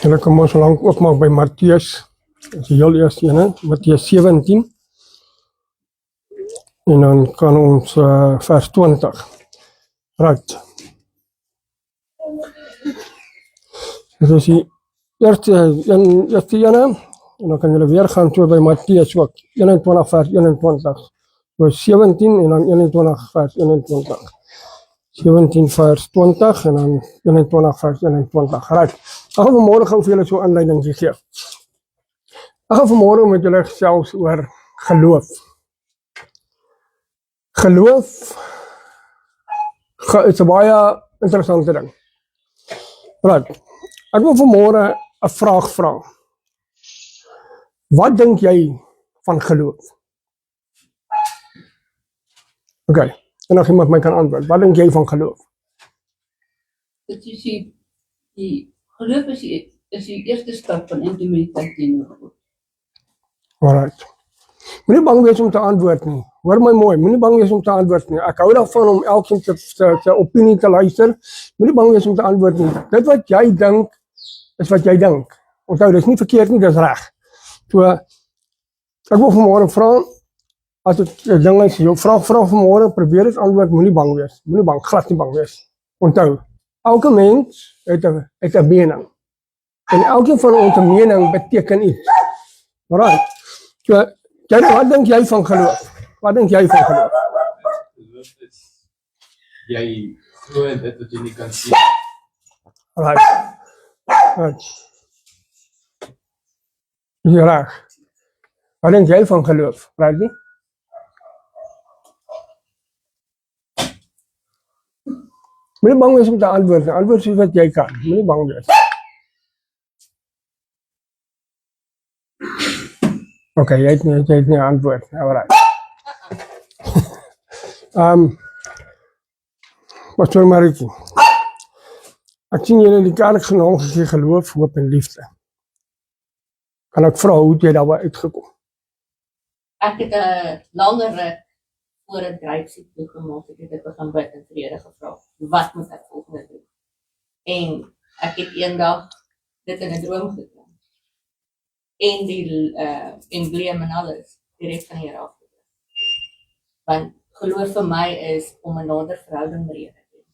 Julle kan ons lank oopmaak by Matteus, dat is die heel eerste ene, Matteus 17, en dan kan ons vers 20. Right. Dit is die eerste ene, en dan kan julle weer gaan toe by Matteus ook, 21 vers 21. So 17 en dan 21 vers 21. 17 vers 20 en dan 21 vers 21. Right. Ek gaan vanmorgen gou vir julle so aanleiding gee. Ek gaan vanmorgen met julle gesels oor geloof. Geloof is 'n baie interessante ding. Right. Ek wil vanmorgen 'n vraag vra. Wat dink jy van geloof? Oké. En nog iemand my kan antwoord. Wat dink jy van geloof? Dit is die geloof is die eerste stap van intimiteit teenoor God. Alright. Moenie bang wees om te antwoord nie. Hoor my mooi, moenie bang wees om te antwoord nie. Ek hou daarvan om elkeen se opinie te luister. Moenie bang wees om te antwoord nie. Dit wat jy dink, is wat jy dink. Onthou, dit is nie verkeerd nie, dit is reg. So, ek wil vanmorgen vra, as dit ding is, jou vraag vanmorgen, probeer het antwoord, moenie bang wees. Moenie bang, glad nie bang wees. Onthou, elke mens het 'n mening. En elkeen van ons mening beteken iets. Alright. So, wat dink jy van geloof? Wat dink jy van geloof? Geloof is, jy glo in dit wat jy nie kan sien. Alright. Right. Dis reg. Wat dink jy van geloof? Right nie? Moenie bang wees om te antwoord nie. Antwoord soos wat jy kan. Moenie bang wees. Oké, jy het nie antwoord. Alright. Pastor Marikie. Ek sien julle die kerk genaamd gegee geloof, hoop en liefde. Kan ek vra hoe het jy daarby uitgekom? Ek het 'n langer ruk voor 'n dryfsiek toegemaak, ek het dit begin bid en vrede gevra. Wat moet ek volgende doen? En ek het eendag dit in 'n droom gekry. En die embleem en alles direk van hier af. Want geloof vir my is om 'n nader verhouding met die Here te hê.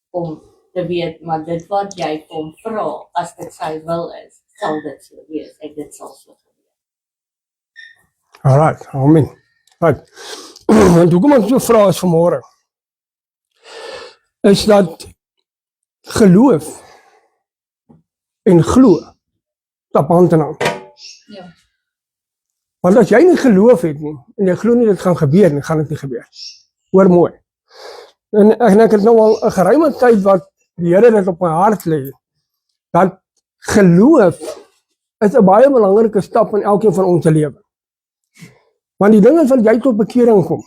Om te weet, maar dit wat jy vir hom vra, as dit sy wil is, sal dit so wees. En dit sal so gebeur. Alright, amen. Right. Want hoekom ek so vra is vanmorgen, is dat geloof en glo stap hand in hand. Ja. Want as jy nie geloof het nie, en jy glo nie dit gaan gebeur nie, gaan dit nie gebeur. Hoor mooi. En ek het nou al 'n geruime tyd wat die Here dit op my hart lê, dat geloof is 'n baie belangrike stap in elkeen van ons lewe. Want die ding is wat jy tot bekering kom,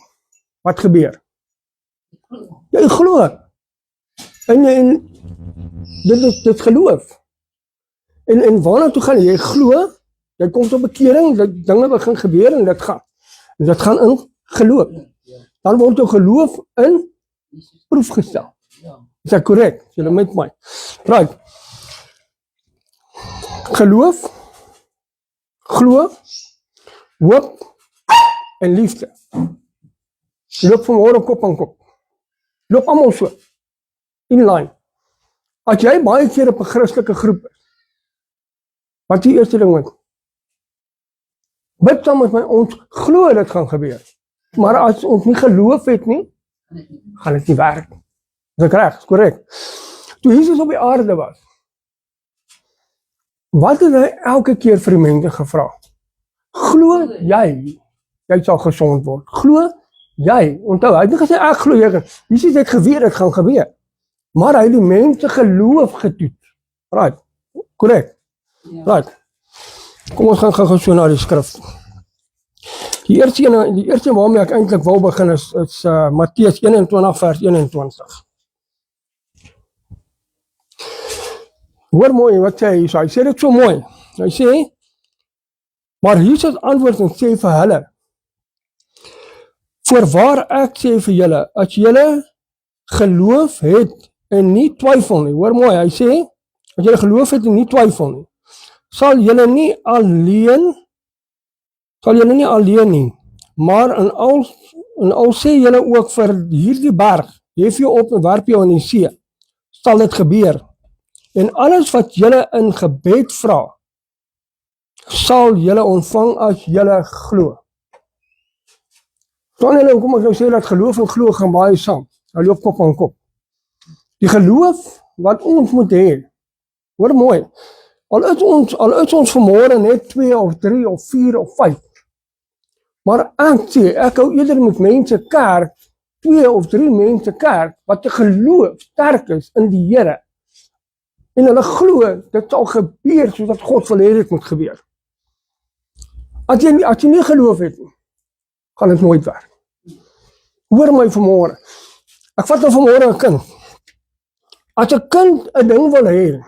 wat gebeur? Jy glo. En dit is geloof. En waarna toe gaan jy glo? Jy kom tot bekering, dat dinge begin gebeur en dit gaan in geloof. Dan word jou geloof in proef gestel. Is dat korrek? Is julle met my? Right. Geloof, glo, hoop en liefde. Loop vanmorgen kop aan kop. Loop allemaal so. Inline. As jy baie keer op 'n Christelike groep is, wat die eerste ding is? Bid saam met my, ons glo dit gaan gebeur. Maar as ons nie geloof het nie, gaan dit nie werk. Is ek reg? Is korrek? Toe Jesus op die aarde was, wat het hy elke keer vir die mense gevra? Glo jy sal gesond word? Glo jy? Onthou, hy het nie gesê ek glo jy. Jesus het geweet dit gaan gebeur. Maar hy het die mense geloof getoet. Right. Korrek. Ja. Right. Kom ons gaan gou so na die skrif. Die eerste waarmee ek eintlik wou begin is Matteus 21 vers 21. Hoor mooi wat sê hy so. Hy sê dit so mooi. Hy sê, maar Jesus antwoord en sê vir hulle, voorwaar ek sê vir julle, as julle geloof het en nie twyfel nie. Hoor mooi, hy sê, as jy geloof het en nie twyfel nie, sal julle nie alleen nie, maar in al sê julle ook vir hierdie berg, hef jou op en werp jou in die see, sal dit gebeur. En alles wat julle in gebed vra, sal julle ontvang as julle glo. Dan hoekom ek nou sê dat geloof en glo gaan baie saam. Hy loop kop aan kop. Die geloof wat ons moet hê, hoor mooi, al is ons vanmôre net 2 of 3 of 4 of 5, maar ek hou eerder met mense kerk, 2 of 3 mense kerk, wat die geloof sterk is in die Here, en hulle glo, dit sal gebeur soos wat God wil hê dit moet gebeur. As jy nie geloof het nie, gaan dit nooit werk. Hoor my vanmôre, ek vat nou vanmôre 'n kind. As 'n kind 'n ding wil hê,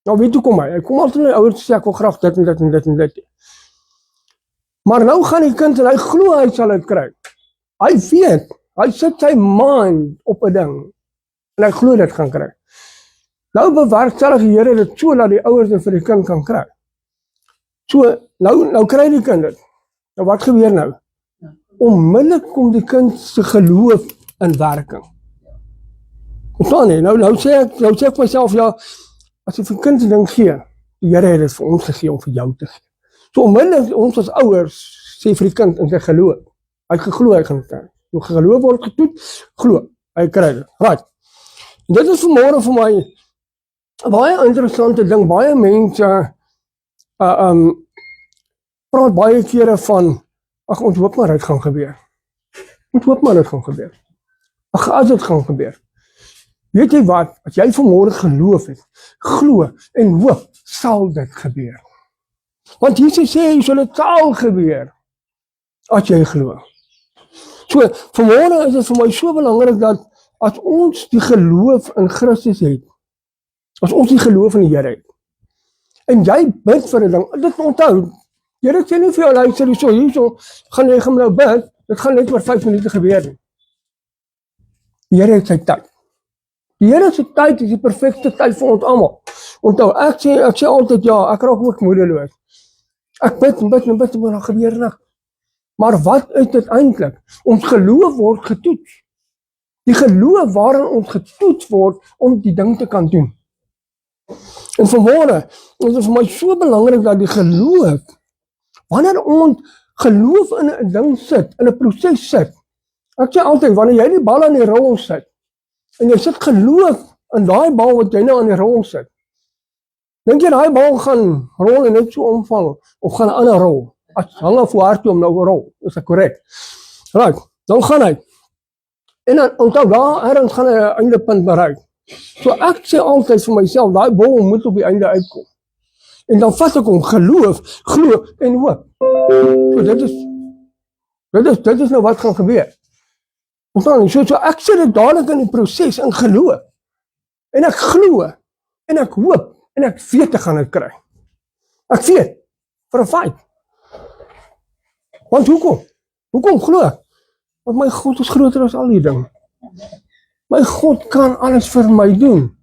nou weet jy kom hy kom altyd na die ouers sê ek wil graag dit en dit en dit en dit. Maar nou gaan die kind en hy glo hy sal dit kry. Hy weet, hy sit sy mind op 'n ding en hy glo dit gaan kry. Nou bewerkstellig die Here dit so dat die ouers dit vir die kind kan kry. So, nou kry die kind dit. Nou wat gebeur nou? Onmiddellik kom die kind se geloof in werking. Verstaan nie, nou sê ek vir myself, ja, as jy vir kind 'n ding gee, die Here het dit vir ons gegee om vir jou te gee. So onmiddellik ons as ouers sê vir die kind in sy geloof, hy het geglo hy gaan kry. Jou geloof word getoet, glo, hy kry dit. Right. En dit is vanmôre vir my 'n baie interessante ding. Baie mense praat baie kere van, ag ons hoop maar dit gaan gebeur. Ons hoop maar dit gaan gebeur. Ag as dit gaan gebeur. Weet jy wat, as jy vanmôre geloof het, glo en hoop, sal dit gebeur. Want Jesus sê, so dit sal gebeur, as jy glo. So, vanmôre is dit vir my so belangrik dat, as ons die geloof in Christus het, as ons die geloof in die Here het, en jy bid vir 'n ding, dit onthou, Here sê nie vir jou, luister hierso, gaan jy nou bid, dit gaan net oor 5 minute gebeur nie. Die Here het sy tyd. Die Here se tyd is die perfekte tyd vir ons almal. Onthou, ek sê altyd ja, ek raak ook moedeloos. Ek bid, maar dan gebeur niks. Maar wat is dit eintlik? Ons geloof word getoets. Die geloof waarin ons getoets word om die ding te kan doen. En vanmôre is dit vir my so belangrik dat die geloof, wanneer ons geloof in 'n ding sit, in 'n proses sit. Ek sê altyd, wanneer jy die bal aan die rol sit, en jy sit geloof in daai bal wat jy nou aan die rol sit, dink jy daai bal gaan rol en net so omval, of gaan 'n ander rol? As hang af hoe hard jy hom nou rol, is dit korrek? Right, dan gaan hy. En dan onthou daar ergens gaan hy 'n eindepunt bereik. So ek sê altyd vir myself, daai bal moet op die einde uitkom. En dan vat ek hom geloof, glo en hoop. So dit is nou wat gaan gebeur. Verstaan, so ek sit dit dadelik in die proses in geloof. En ek glo en ek hoop en ek weet ek gaan dit kry. Ek weet vir 'n feit. Want hoekom? Hoekom glo ek? Want my God is groter as al die dinge. My God kan alles vir my doen.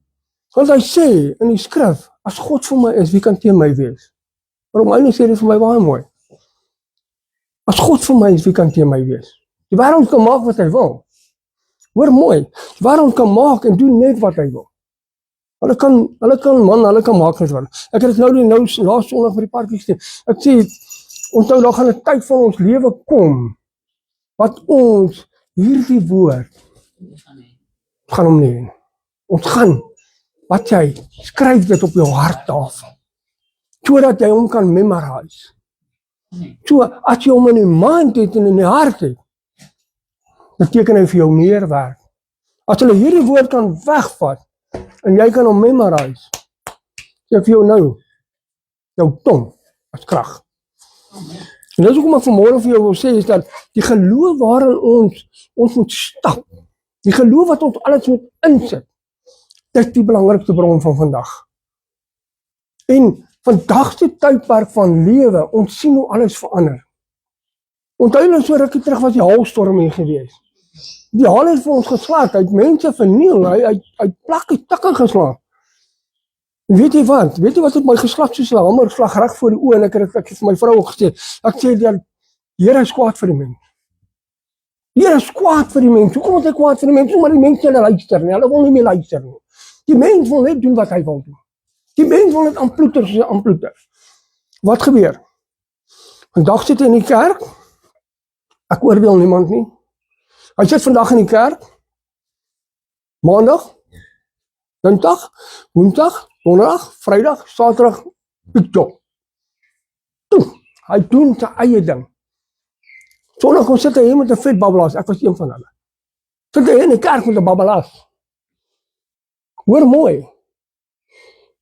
Want hy sê in die skrif, as God vir my is, wie kan teen my wees? Romeine sê dit vir my baie mooi. As God vir my is, wie kan teen my wees? Die wêreld kan maak wat hy wil. Hoor mooi, die wêreld kan maak en doen net wat hy wil. Hulle kan maak wat hulle. Ek het dit nou laas Sondag by die parkie gesê. Ek sê, onthou, daar gaan 'n tyd van ons lewe kom, wat ons hierdie woord gaan hom nie. Ons gaan, wat jy, skryf dit op jou harttafel, sodat jy hom kan memorize. So, as jy hom in die mind het en in die hart het, beteken hy vir jou meer werd. As hulle hierdie woord kan wegvat, en jy kan hom memorize, sê ek vir jou nou, jou tong as krag. En dis hoekom ek vanmôre vir jou wil sê, is dat die geloof waarin ons moet stap, die geloof wat ons alles moet insit, dit is die belangrikste bron van vandag. En vandag se tydperk van lewe, ons sien hoe alles verander. Onthou nou so rukkie terug was die haalstorm hier gewees. Die haal het vir ons geslaan, hy het mense verniel, hy plak die takke geslaan. En weet jy wat het my geslag soos 'n hamer slag reg voor die oë en ek het vir my vrou ook gesê, ek sê dat die Here is kwaad vir die mens. Die Here is kwaad vir die mens. Hoekom is hy kwaad vir die mens? Maar die mens nie luister nie. Hulle wil nie meer luister nie. Die mens wil net doen wat hy wil doen. Die mens wil net aanploeter soos hy aanploeter. Wat gebeur? Vandag sit hy in die kerk. Ek oordeel niemand nie. Hy sit vandag in die kerk. Maandag, Dinsdag, Woensdag, Donderdag, Vrydag, Saterdag, piekjop. Hy doen sy eie ding. Sondag kom sit hy hier met 'n vet babbelaars. Ek was een van hulle. Sit hy in die kerk met 'n babbelaars. Hoor mooi.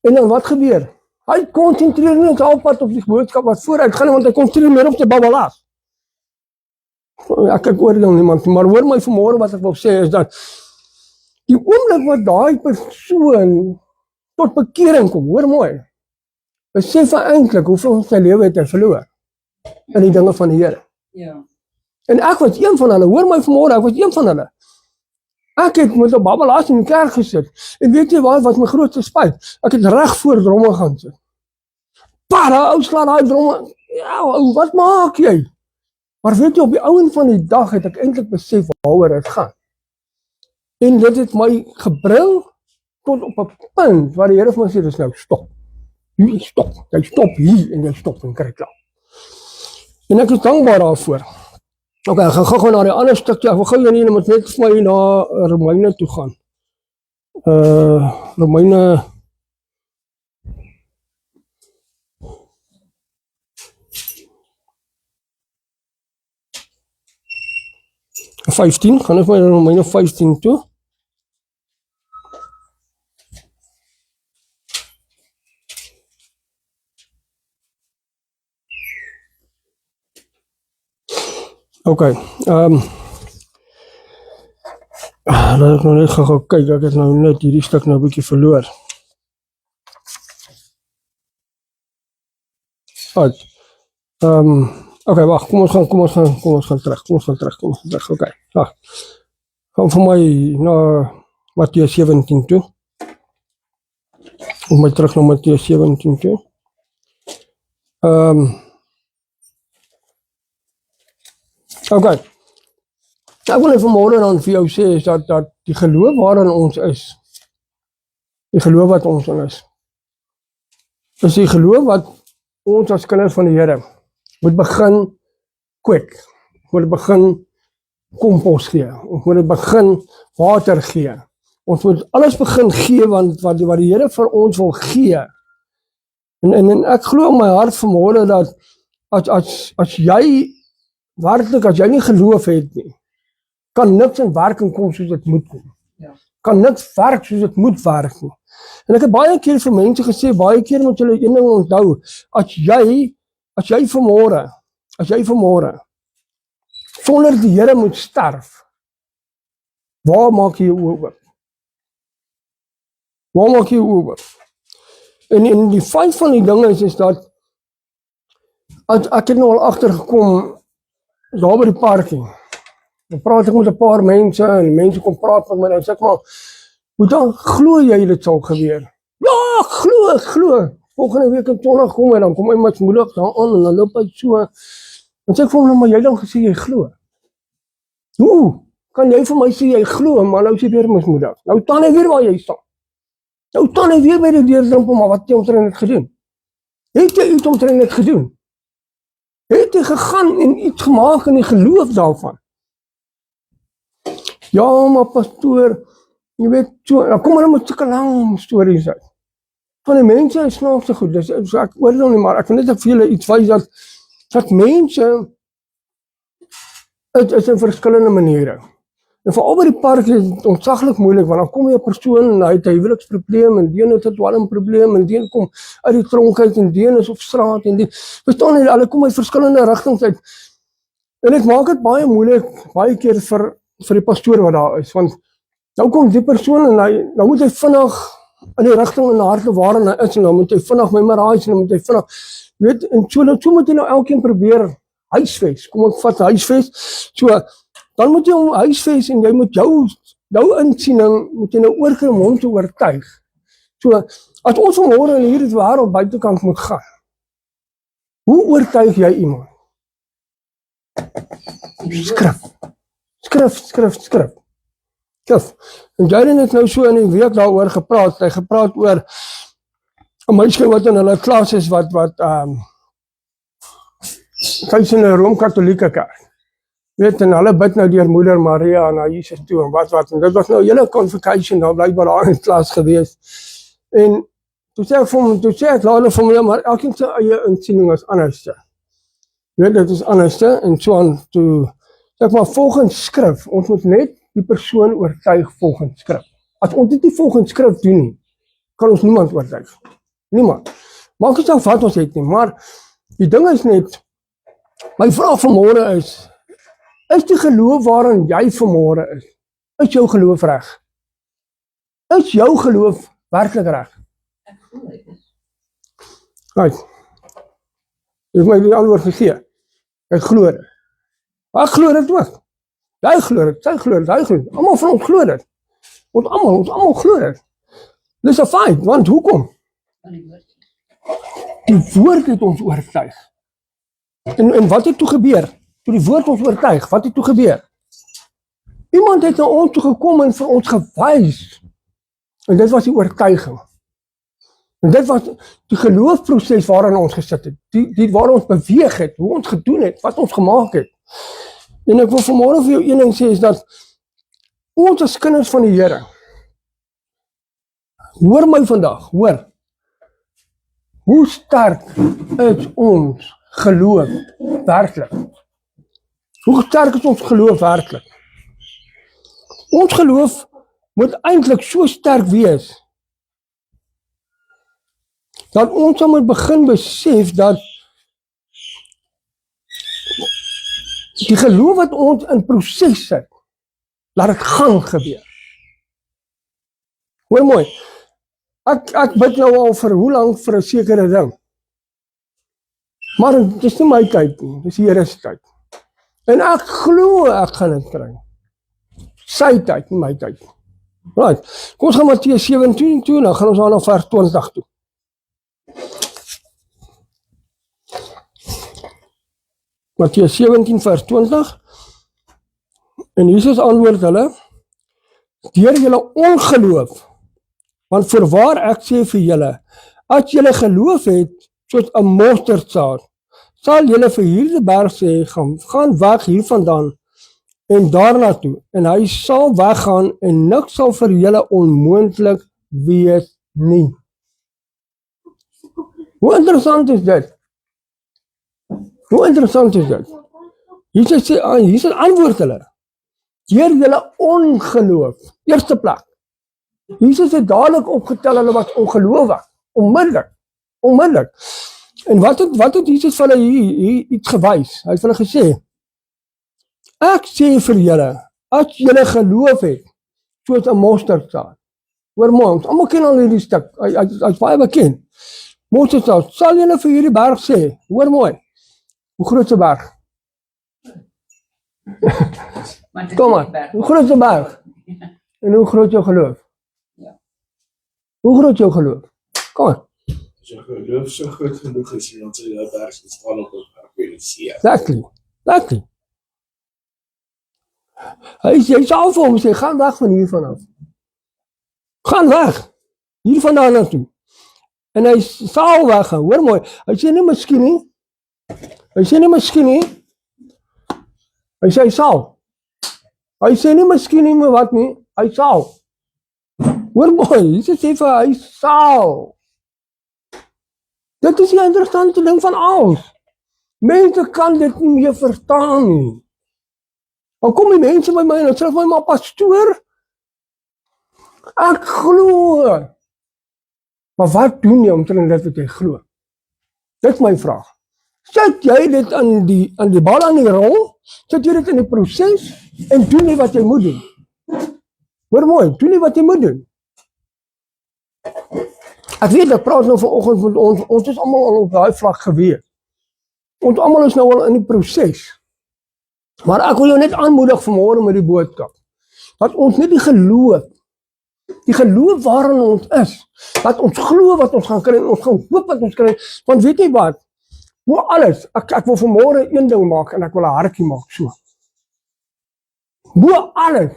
En dan wat gebeur? Hy konsentreer nie op pad op die boodskap wat vooruit gaan, want hy konsentreer meer op sy babbelaars. Ek oordeel niemand, maar hoor my vanmôre wat ek wil sê is dat die oomblik wat daai persoon tot bekering kom, hoor mooi, besef hy eintlik hoeveel van sy lewe het hy verloor in die dinge van die Here. Ja. En ek was een van hulle, hoor my vanmôre, ek was een van hulle. Ek het met 'n babbelaars in die kerk gesit, en weet jy wat my grootste spyt? Ek het reg voor dromme gaan sit. Ou slaan daai dromme, ja, ou, wat maak jy? Maar weet jy, op die ouen van die dag het ek eintlik besef waaroor dit gaan. En dit het my gebring tot op 'n punt waar die Here vir my sê, dis nou stop. Jy stop hier en jy stop en kry klaar. En ek is dankbaar daarvoor. Ok, ek gaan gou na die ander stukkie. Ek wil gou hier moet net vir my na Romeine toe gaan. Romeine 15, gaan ek maar na Romeine 15 toe. Ok, laat ek nou net gou kyk, ek het nou net hierdie stuk nou 'n bietjie verloor. Right. Ok, wag, kom ons gaan terug, ok, wag. Gaan vir my na Matteus 17 toe. Kom my terug na Matteus 17 toe. Ok, ek wil vanmôre dan vir jou sê is dat die geloof waarin ons is, die geloof wat ons in is die geloof wat ons as kinders van die Here moet begin kweek, moet begin kompos gee, ons moet begin water gee, ons moet alles begin gee want wat die Here vir ons wil gee. En ek glo in my hart vanmôre dat as jy werklik, as jy nie geloof het nie, kan niks in werking kom soos dit moet kom. Ja. Kan niks werk soos dit moet werk nie. En ek het baie keer vir mense gesê, baie keer moet julle een ding onthou, as jy vanmôre, sonder die Here moet sterf, waar maak jy jou oë oop? Waar maak jy jou oë oop? En die feit van die ding is dat, ek het nou al agtergekom, daar by die parking, dan praat ek met 'n paar mense, en die mense kom praat met my, en sê ek maar, hoe dan glo jy dit sal gebeur? Ja, ek glo, volgende week in Sondag kom hy, dan kom hy met moedig daar aan, en dan loop hy so, en sê ek vir hom, maar jy dan gesê jy glo. Hoe kan jy vir my sê jy glo, maar nou sê weer mismoedig, nou staan hy weer waar jy staan, nou staan hy weer by die deurdrempel, maar wat het jy omtrent het gedoen? Het jy iets omtrent het gedoen? Het jy gegaan en iets gemaak in die geloof daarvan? Ja, maar pastoor, jy weet, so, kom maar met sulke lang stories uit. Van die mense is snaakse goed, dus ek oordeel nie, maar ek wil net vir julle iets wys dat mense is in verskillende maniere. En veral by die park is het ontsaglik moeilik, want dan kom jy 'n persoon en hy het 'n huweliksprobleem, en die een het 'n dwelmprobleem, en die een kom uit die tronk uit, en die een is op straat, en die, verstaan jy, hulle kom uit verskillende rigtings uit. En dit maak dit baie moeilik, baie keer vir die pastoor wat daar is, want nou kom die persoon en nou moet hy vinnig in die rigting in die harte waarin hy is, en dan moet hy vinnig memorize, en dan moet hy vinnig, weet, en so moet hy nou elkeen probeer huisves, kom ek vat huisves, so, dan moet jy hom huisves, en jy moet jou insiening, moet jy nou oor mond te oortuig, So, as ons vanmôre in hierdie wêreld buitekant moet gaan, hoe oortuig jy iemand? Skrif. En Jaden het nou so in die week daaroor gepraat. Hy gepraat oor 'n meisie wat in hulle klas is wat kyk in 'n Rooms-Katolieke kerk. Weet, en hulle bid nou deur Moeder Maria na Jesus toe en wat. En dit was nou 'n hele convocation daar blykbaar daar in klas gewees. En toe sê ek laat hulle vir my, maar elkeen sy eie insiening is anders. Weet, dit is anders en so aan toe sê ek maar volgens skrif, ons moet net die persoon oortuig volgens skrif. As ons dit nie volgens skrif doen nie, kan ons niemand oortuig. Niemand. Maak nie saak wat ons het nie, maar die ding is net, my vraag vanmôre is die geloof waarin jy vanmôre is jou geloof reg? Is jou geloof werklik reg? Ek glo dit is. Right. Jy het my die antwoord gegee. Ek glo dit. Ek glo dit ook. Jy glo dit, sy glo dit, hy glo dit. Almal van ons glo dit. Ons almal glo dit. Dis 'n feit, want hoekom? Die woord het ons oortuig. En wat het toe gebeur? Toe die woord ons oortuig, wat het toe gebeur? Iemand het na ons toe gekom en vir ons gewys. En dit was die oortuiging. En dit was die geloofproses waarin ons gesit het. Die waar ons beweeg het, hoe ons gedoen het, wat ons gemaak het. En ek wil vanmôre vir jou een ding sê, is dat ons as kinders van die Here, hoor my vandag, hoor, hoe sterk is ons geloof werklik? Hoe sterk is ons geloof werklik? Ons geloof moet eintlik so sterk wees, dat ons moet begin besef dat die geloof wat ons in proses sit, laat dit gaan gebeur. Hoor mooi, ek bid nou al vir hoe lank vir 'n sekere ding. Maar dit is nie my tyd nie, dit is die Here se tyd. En ek glo ek gaan dit kry. Sy tyd, nie my tyd. Right, kom ons gaan Matteus 17 toe, nou gaan ons aan na vers 20 toe. Matteus 17 vers 20. En Jesus antwoord hulle, deur julle ongeloof, want voorwaar ek sê vir julle, as julle geloof het soos 'n mosterdsaad, sal julle vir hierdie berg sê, gaan weg hiervandaan en daarna toe, en hy sal weggaan en niks sal vir julle onmoontlik wees nie. Hoe interessant is dit? Hoe interessant is dit? Jesus antwoord hulle, deur julle ongeloof, eerste plek. Jesus het dadelik opgetel, hulle was ongelowig, onmiddellik. En wat het Jesus vir hulle hier iets gewys? Hy het vir hulle gesê, ek sê vir julle, as julle geloof het, soos 'n mosterdsaad. Hoor mooi, ons almal ken al hierdie stuk, hy is baie bekend. Mosterdsaad, sal julle vir hierdie berg sê, hoor mooi, hoe groot is 'n berg? Kom maar, hoe groot is 'n berg? En hoe groot jou geloof? Hoe groot jou geloof? Kom maar. As jou geloof so groot genoeg is, dan sal jy berg staan op 'n berg weer sien. Exactly. Hy sal vir hom sê, gaan weg van hier vanaf. Gaan weg. Hier vandaan na toe. En hy sal weggaan, hoor mooi. Hy sê nie miskien nie. Hy sê hy sal. Hy sê nie miskien nie, maar wat nie. Hy sal. Hoor mooi, Jesus sê vir hy sal. Dit is die interessante ding van alles. Mense kan dit nie meer verstaan nie. Dan kom die mense by my en sê vir my, maar pastoor, ek glo. Maar wat doen jy omtrent dit wat jy glo? Dit is my vraag. Sit jy dit aan die bal aan die rol? Sit jy dit in die proses en doen jy wat jy moet doen? Hoor mooi, doen jy wat jy moet doen? Ek weet, ek praat nou vanoggend met ons is almal al op daai vlak gewees. Ons almal is nou al in die proses. Maar ek wil jou net aanmoedig vanmôre met die boodskap, dat ons net die geloof Die geloof waarin ons is, wat ons glo wat ons gaan kry, en ons gaan hoop wat ons kry, want weet jy wat, hoe alles, ek wil vanmôre een ding maak, en ek wil 'n hartjie maak, so. Hoe alles,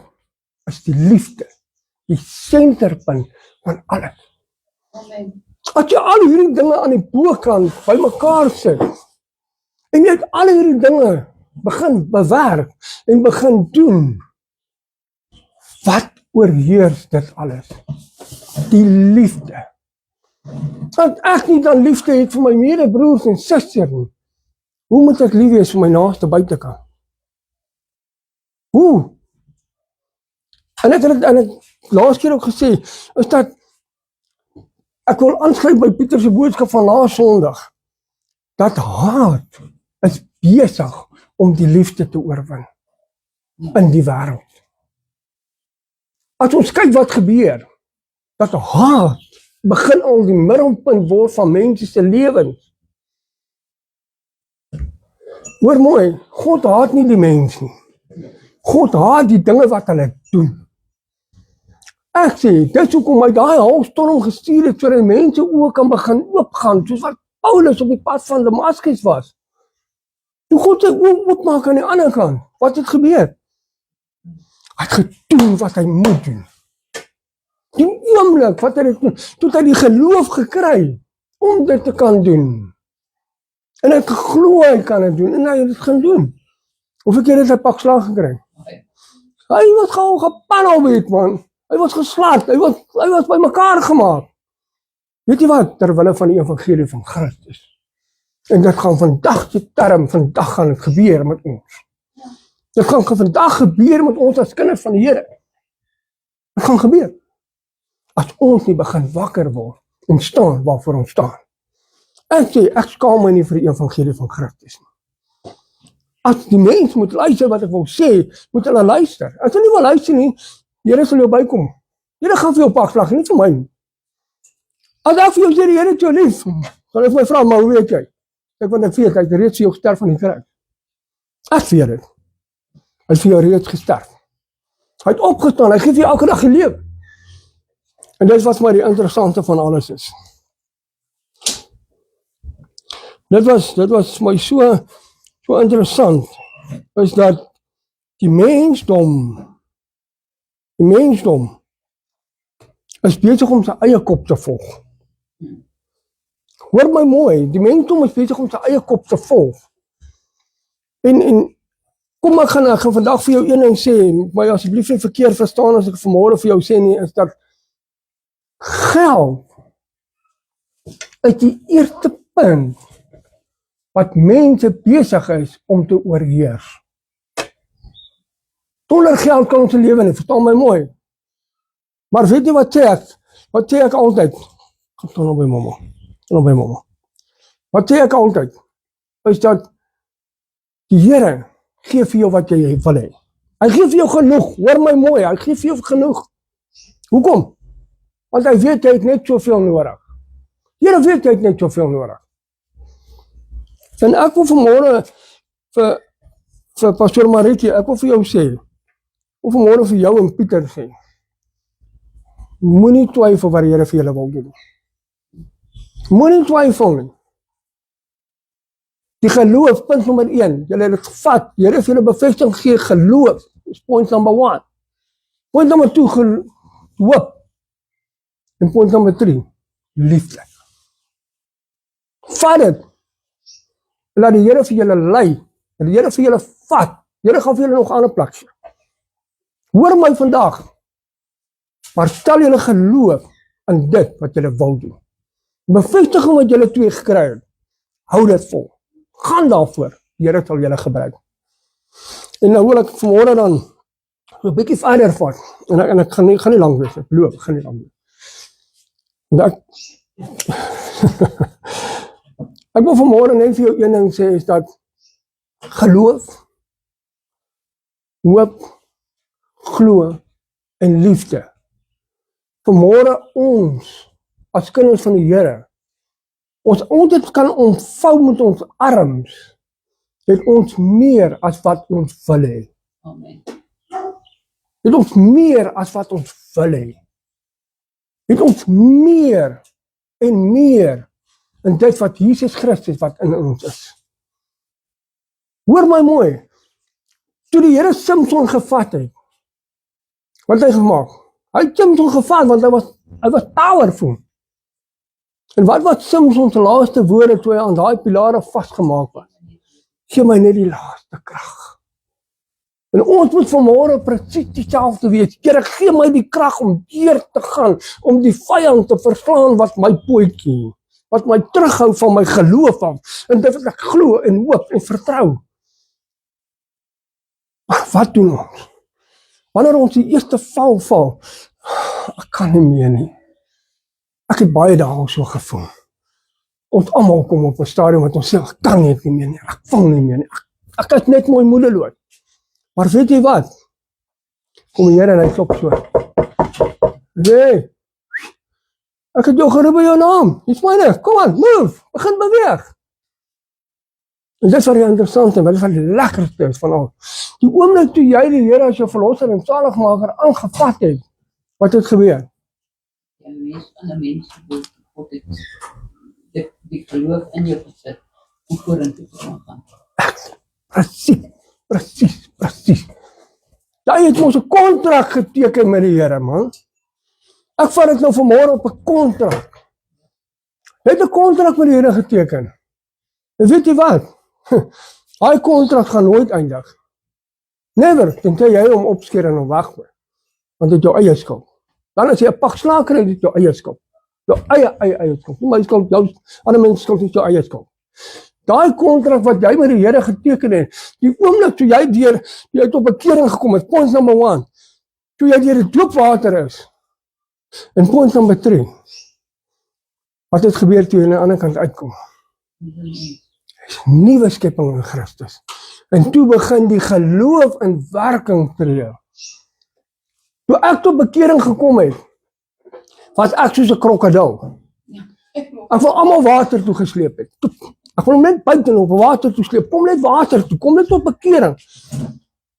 is die liefde, die senterpunt van alles. Amen. As jy al hierdie dinge aan die bokant bymekaar sit, en jy het al hierdie dinge begin bewerk, en begin doen, wat oorheers dit alles? Die liefde. Want ek nie dan liefde het vir my medebroers en susters nie, hoe moet ek lief wees vir my naaste buitekant? Hoe? En ek het laas keer ook gesê, is dat ek wil aansluit by Pieter se boodskap van laas Sondag, dat haat is besig om die liefde te oorwin in die wêreld. As ons kyk wat gebeur, dat haat begin al die middelpunt word van mense se lewens. Hoor mooi, God haat nie die mens nie. God haat die dinge wat hulle doen. Ek sê, dis hoekom hy daai haalstorm gestuur het, sodat mense ook kan begin oopgaan, soos wat Paulus op die pad van Damaskus was. Toe God sy oë oopmaak aan die ander kant, wat het gebeur? Hy het gedoen wat hy moet doen. Die oomblik wat hy dit doen, toe het hy die geloof gekry om dit te kan doen. En hy het geglo hy kan dit doen, en hy het dit gaan doen. Hoeveel keer het hy pak slag gekry? Hy was gewoon gepanelbeet, man. Hy was geslaat, hy was by mekaar gemaak. Weet jy wat? Terwille van die evangelie van Christus. En dit gaan vandag die term, vandag gaan het gebeur met ons. Dit gaan vandag gebeur met ons as kinders van die Here. Dit gaan gebeur. As ons nie begin wakker word en staan waarvoor ons staan. Ek sê, ek skaam my nie vir die evangelie van Christus nie. As die mens moet luister wat ek wil sê, moet hulle luister. As hulle nie wil luister nie, die Here sal jou bykom. Die Here gaan vir jou pakslag, nie vir my nie. As ek vir jou sê, die Here het jou lief, sal ek my vra, maar hoe weet jy? Ek want ek weet, hy het reeds vir jou gesterf aan die kruis. Ek weet dit. Hy het vir jou reeds gesterf. Hy het opgestaan, hy gee vir jou elke dag die lewe. En dit was maar die interessante van alles is. Dit was my so interessant, is dat die mensdom is besig om sy eie kop te volg. Hoor my mooi, die mensdom is besig om sy eie kop te volg. En kom ek gaan vandag vir jou een ding sê, maar asseblief nie verkeerd verstaan as ek vanmôre vir jou sê nie, is dat geld is die eerste punt wat mense besig is om te oorheers. Sonder geld kan ons lewe nie, verstaan my mooi. Maar weet jy wat sê ek? Wat sê ek altyd? Kom staan op by mamma. Wat sê ek altyd? Is dat die Here gee vir jou wat jy wil hê. Hy gee vir jou genoeg, hoor my mooi, hy gee vir jou genoeg. Hoekom? Want hy weet jy het net soveel nodig. Die Here weet jy het net soveel nodig. En ek wil vanmôre vir Pastor Maritje, ek wil vir jou sê, of vanmôre vir jou en Pieter sê, moenie twyfel wat die Here vir julle wil doen. Moenie twyfel nie. Die geloof, punt nommer 1, julle het het gevat, die Here vir julle bevestiging gee, geloof, is point number 1. Point number 2, hoop. En point nummer 3, liefde. Vat dit. Laat die Here vir julle lei, en die Here vir julle vat, die Here gaan vir julle nog aan 'n plek sê. Hoor my vandag, maar stel julle geloof in dit wat julle wil doen. Bevestiging wat julle 2 gekry het, hou dit vol. Gaan daarvoor, die Here sal julle gebruik. En nou wil ek vanmôre dan so 'n bietjie verder vat, en ek gaan nie lank wees, ek beloof, ek gaan nie lank wees. Ek wil vanmôre net vir jou een ding sê, is dat geloof, hoop, glo en liefde. Vanmôre ons, as kinders van die Here, ons dit kan ontvou met ons arms, het ons meer as wat ons wil hê. Amen. Het ons meer as wat ons wil hê. het ons meer en meer in dit wat Jesus Christus wat in ons is. Hoor my mooi, toe die Here Samson gevat het, wat hy gemaak? Hy het Samson gevat want hy was powerful. En wat was Samson se laaste woorde toe hy aan daai pilare vasgemaak was? Gee my net die laaste krag. En ons moet vanmôre presies dieselfde weet. Here, gee my die krag om deur te gaan, om die vyand te verslaan wat my pootjie, wat my terughou van my geloof af, en dit wat ek glo en hoop en vertrou. Maar wat doen ons? Wanneer ons die eerste val, ek kan nie meer nie. Ek het baie dae so gevoel. Ons almal kom op 'n stadium wat ons sê, ek kan nie meer nie, ek val nie meer nie, ek is net mooi moedeloos. Maar weet jy wat? Kom die Here en hy klop so. Nee, ek het jou geroep by jou naam, dis myne, kom aan, move, begin beweeg. En dit is wat die interessante, wat is wat die lekkerste is van al. Die oomblik toe jy die Here as jou verlosser en saligmaker aangevat het, wat het gebeur? Ja, mens van 'n mens word God het die geloof in jou gesit om vorentoe te gaan. Presies. Jy het ons 'n kontrak geteken met die Here, man. Ek vat dit nou vanmôre op 'n kontrak. Jy het 'n kontrak met die Here geteken. En weet jy wat? Daai kontrak gaan nooit eindig. Never, tensy jy hom opskeer en hom weggooi. Want dit is jou eie skuld. Dan as jy 'n pak slaag kry, dit is jou eie skuld. Jou eie skuld. Nie my skuld, jou ander mens skuld is jou eie skuld. Daai kontrak wat jy met die Here geteken het, die oomblik toe jy het op bekering gekom het, point number 1, toe jy deur die doopwater is, en point number 3, wat het gebeur toe jy aan die ander kant uitkom? Nuwe skepping in Christus. En toe begin die geloof in werking tree. Toe ek tot bekering gekom het, was ek soos 'n krokodil. Ek wil almal water toe gesleep het. Ek wil hom net buite op water toe sleep. Kom net water toe, kom net tot bekering.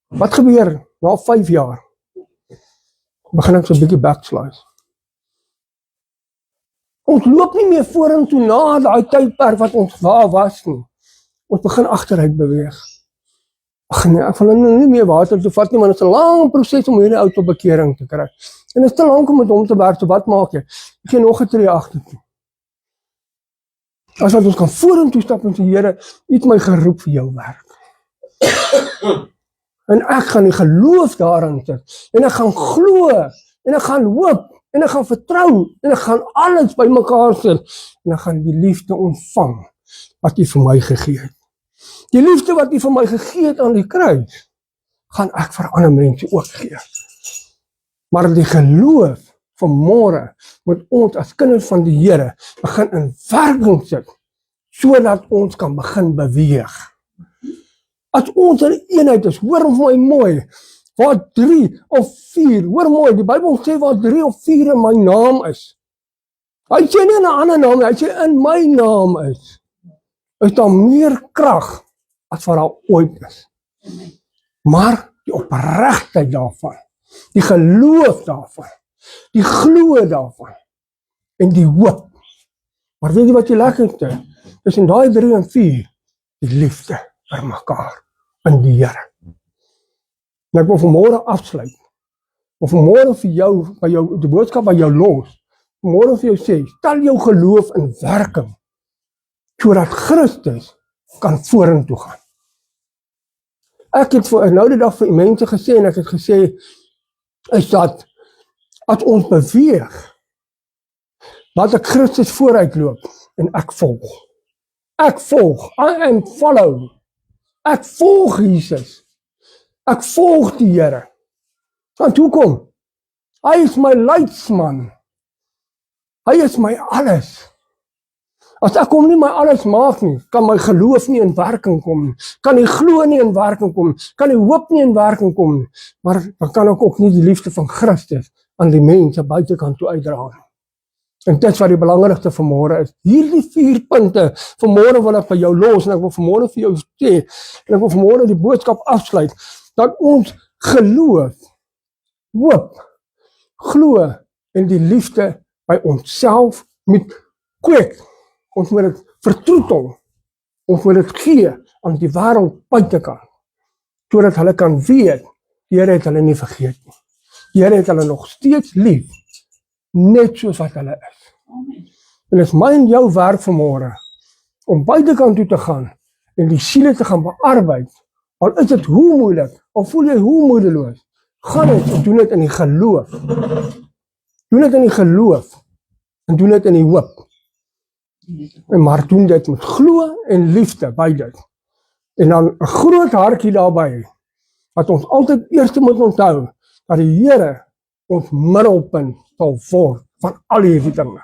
Wat gebeur na 5 jaar? Begin ek so 'n bietjie backslide. Ons loop nie meer vorentoe na daai tydperk wat ons waar was nie. Ons begin agteruit beweeg. Ag nee, ek wil nou nie meer water toe vat nie, want dit is 'n lang proses om hierdie ou tot bekering te kry. En dit is te lank om met hom te werk, so wat maak jy? Jy gee nog 'n tree agtertoe. As wat ons kan vorentoe stap en sê, Here, U het my geroep vir jou werk. En ek gaan die geloof daarin sit, en ek gaan glo, en ek gaan hoop, en ek gaan vertrou, en ek gaan alles bymekaar sit, en ek gaan die liefde ontvang wat U vir my gegee het. Die liefde wat U vir my gegee het aan die kruis, gaan ek vir ander mense ook gee. Maar die geloof vanmôre moet ons as kinders van die Here begin in werking sit, sodat ons kan begin beweeg. As ons in eenheid is, hoor my mooi, waar 3 of 4, hoor mooi, die Bybel sê waar 3 of 4 in my naam is. Hy sê nie in 'n ander naam, hy sê in my naam is daar meer krag as wat daar ooit is. Maar die opregtheid daarvan, die geloof daarvan, die glo daarvan, en die hoop. Maar weet jy wat die lekkerste is in daai 3 en 4, die liefde vir mekaar in die Here. En ek wil vanmôre afsluit, of vanmôre vir jou, die boodskap by jou los, vanmôre vir jou sê, stel jou geloof in werking, sodat Christus kan vorentoe gaan. Ek het nou die dag vir mense gesê, en ek het gesê, is dat, as ons beweeg, laat ek Christus vooruit loop, en ek volg. Ek volg, I am follow. Ek volg Jesus. Ek volg die Here. Want hoekom? Hy is my leidsman. Hy is my alles. As ek hom nie my alles maak nie, kan my geloof nie in werking kom nie. Kan die glo nie in werking kom nie. Kan die hoop nie in werking kom nie. Maar dan kan ek ook nie die liefde van Christus aan die mense buitekant toe uitdra nie. En dit is wat die belangrikste vanmôre is. Hierdie 4 punte, vanmôre wil ek by jou los, en ek wil vanmôre vir jou sê, en ek wil vanmôre die boodskap afsluit, dat ons geloof, hoop, glo en die liefde by onsself moet kweek. Ons moet dit vertroetel. Ons moet dit gee aan die wêreld buitekant, sodat hulle kan weet, die Here het hulle nie vergeet nie. Die Here het hulle nog steeds lief, net soos wat hulle is. En dit is my en jou werk vanmôre, om buitekant toe te gaan, en die siele te gaan bearbeid, al is dit hoe moeilik, al voel jy hoe moedeloos, gaan dit en doen dit in die geloof. Doen dit in die geloof, en doen dit in die hoop. En maar doen dit met glo en liefde by dit. En dan 'n groot hartjie daarby, wat ons altyd eers moet onthou, dat die Here ons middelpunt sal word van al hierdie dinge.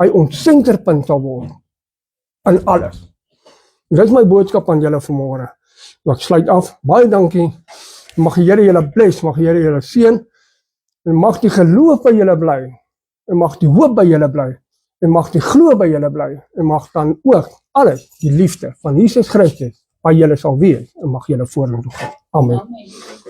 Hy ons senterpunt sal word in alles. Dit is my boodskap aan julle vanmôre. Ek sluit af. Baie dankie. Mag die Here julle bless, mag die Here julle seën, en mag die geloof by julle bly, en mag die hoop by julle bly, en mag die glo by julle bly, en mag dan ook alles die liefde van Jesus Christus by julle sal wees, en mag julle vorentoe gaan. Amen. Amen.